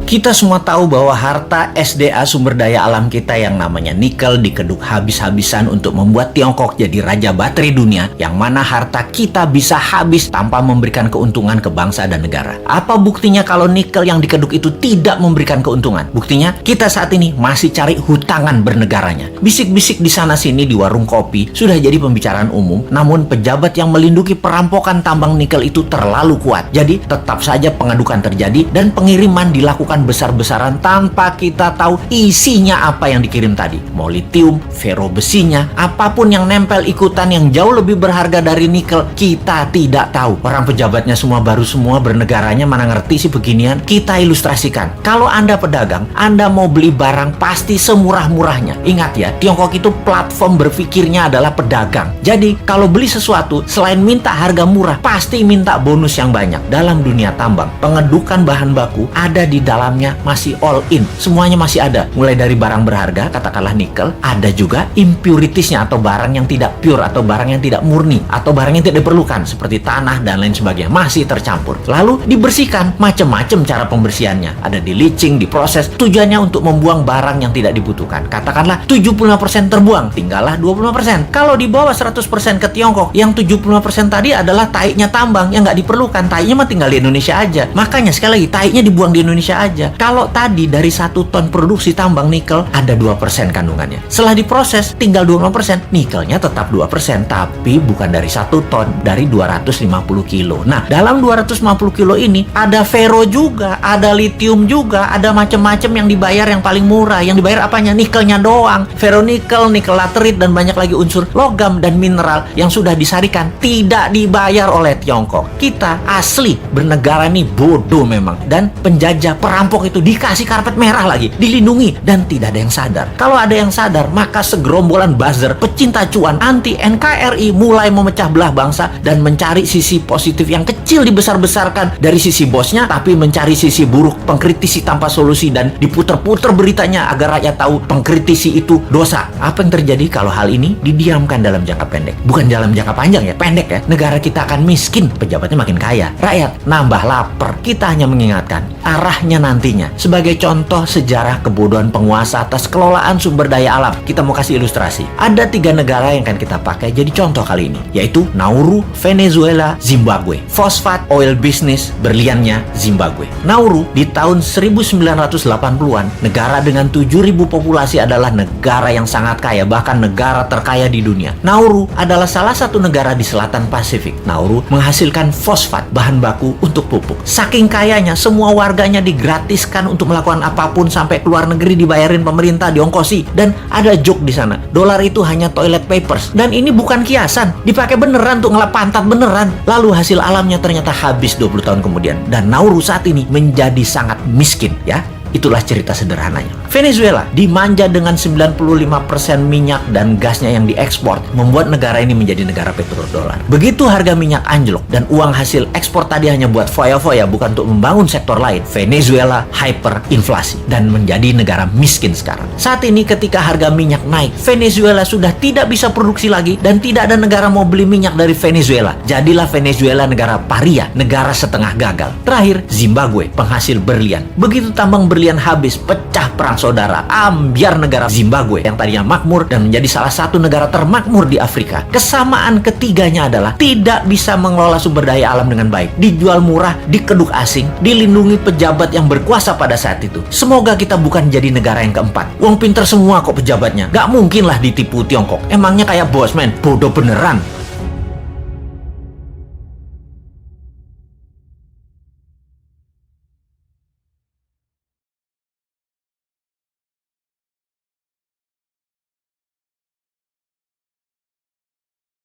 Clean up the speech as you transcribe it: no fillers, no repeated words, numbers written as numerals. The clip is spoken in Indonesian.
Kita semua tahu bahwa harta SDA sumber daya alam kita yang namanya nikel dikeduk habis-habisan untuk membuat Tiongkok jadi raja baterai dunia, yang mana harta kita bisa habis tanpa memberikan keuntungan ke bangsa dan negara. Apa buktinya kalau nikel yang dikeduk itu tidak memberikan keuntungan? Buktinya kita saat ini masih cari hutangan bernegaranya. Bisik-bisik di sana-sini di warung kopi sudah jadi pembicaraan umum, namun pejabat yang melindungi perampokan tambang nikel itu terlalu kuat. Jadi tetap saja pengadukan terjadi dan pengiriman dilakukan besar-besaran tanpa kita tahu isinya apa yang dikirim tadi. Mau litium, fero besinya, apapun yang nempel ikutan yang jauh lebih berharga dari nikel, kita tidak tahu. Orang pejabatnya semua baru semua, bernegaranya mana ngerti sih beginian. Kita ilustrasikan. Kalau Anda pedagang, Anda mau beli barang pasti semurah-murahnya. Ingat ya, Tiongkok itu platform berpikirnya adalah pedagang. Jadi kalau beli sesuatu, selain minta harga murah, pasti minta bonus yang banyak. Dalam dunia tambang, pengedukan bahan baku ada di dalamnya masih all in. Semuanya masih ada. Mulai dari barang berharga, katakanlah nikel, ada juga impuritiesnya atau barang yang tidak pure atau barang yang tidak murni atau barang yang tidak diperlukan seperti tanah dan lain sebagainya, masih tercampur. Lalu dibersihkan, macam-macam cara pembersihannya. Ada di leaching, diproses, tujuannya untuk membuang barang yang tidak dibutuhkan. Katakanlah 75% terbuang, tinggallah 25%. Kalau dibawa 100% ke Tiongkok, yang 75% tadi adalah taiknya tambang yang nggak diperlukan. Taiknya mah tinggal di Indonesia aja. Makanya sekali lagi, taiknya dibuang di Indonesia aja. Kalau tadi dari 1 ton produksi tambang nikel ada 2% kandungannya. Setelah diproses tinggal 25%, nikelnya tetap 2%, tapi bukan dari 1 ton, dari 250 kilo. Nah, dalam 250 kilo ini ada fero juga, ada litium juga, ada macam-macam yang dibayar yang paling murah. Yang dibayar apanya? Nikelnya doang. Feronikel, nikel laterit, dan banyak lagi unsur logam dan mineral yang sudah disarikan tidak dibayar oleh Tiongkok. Kita asli bernegara nih bodoh memang, dan penjajah perampok itu dikasih karpet merah lagi, dilindungi, dan tidak ada yang sadar. Kalau ada yang sadar, maka segerombolan buzzer pecinta cuan anti NKRI mulai memecah belah bangsa dan mencari sisi positif yang kecil dibesar-besarkan dari sisi bosnya, tapi mencari sisi buruk, pengkritisi tanpa solusi, dan diputer-puter beritanya agar rakyat tahu pengkritisi itu dosa. Apa yang terjadi kalau hal ini didiamkan dalam jangka pendek? Bukan dalam jangka panjang ya, pendek ya. Negara kita akan miskin, pejabatnya makin kaya, rakyat nambah lapar. Kita hanya mengingatkan arahnya nantinya. Sebagai contoh sejarah kebodohan penguasa atas kelolaan sumber daya alam, kita mau kasih ilustrasi. Ada 3 negara yang akan kita pakai jadi contoh kali ini, yaitu Nauru, Venezuela, Zimbabwe. Fosfat oil business berliannya Zimbabwe. Nauru di tahun 1980-an, negara dengan 7.000 populasi, adalah negara yang sangat kaya, bahkan negara terkaya di dunia. Nauru adalah salah satu negara di selatan Pasifik. Nauru menghasilkan fosfat, bahan baku untuk pupuk. Saking kayanya, semua warganya digratiskan untuk melakukan apapun, sampai keluar negeri dibayarin pemerintah, diongkosi. Dan ada joke di sana, dolar itu hanya toilet papers. Dan ini bukan kiasan, dipakai beneran untuk ngelap pantat beneran. Lalu hasil alamnya ternyata habis 20 tahun kemudian, dan Nauru saat ini menjadi sangat miskin ya. Itulah cerita sederhananya. Venezuela dimanja dengan 95% minyak dan gasnya yang diekspor, membuat negara ini menjadi negara petrodolar. Begitu harga minyak anjlok dan uang hasil ekspor tadi hanya buat foya-foya, bukan untuk membangun sektor lain, Venezuela hyperinflasi dan menjadi negara miskin sekarang. Saat ini ketika harga minyak naik, Venezuela sudah tidak bisa produksi lagi dan tidak ada negara mau beli minyak dari Venezuela. Jadilah Venezuela negara paria, negara setengah gagal. Terakhir, Zimbabwe, penghasil berlian. Begitu tambang berlian habis, pecah perang saudara, ambyar negara Zimbabwe yang tadinya makmur dan menjadi salah satu negara termakmur di Afrika. Kesamaan ketiganya adalah tidak bisa mengelola sumber daya alam dengan baik, dijual murah, dikeduk asing, dilindungi pejabat yang berkuasa pada saat itu. Semoga kita bukan jadi negara yang keempat. Uang pinter semua kok pejabatnya, gak mungkin lah ditipu Tiongkok. Emangnya kayak Bosman, bodoh beneran.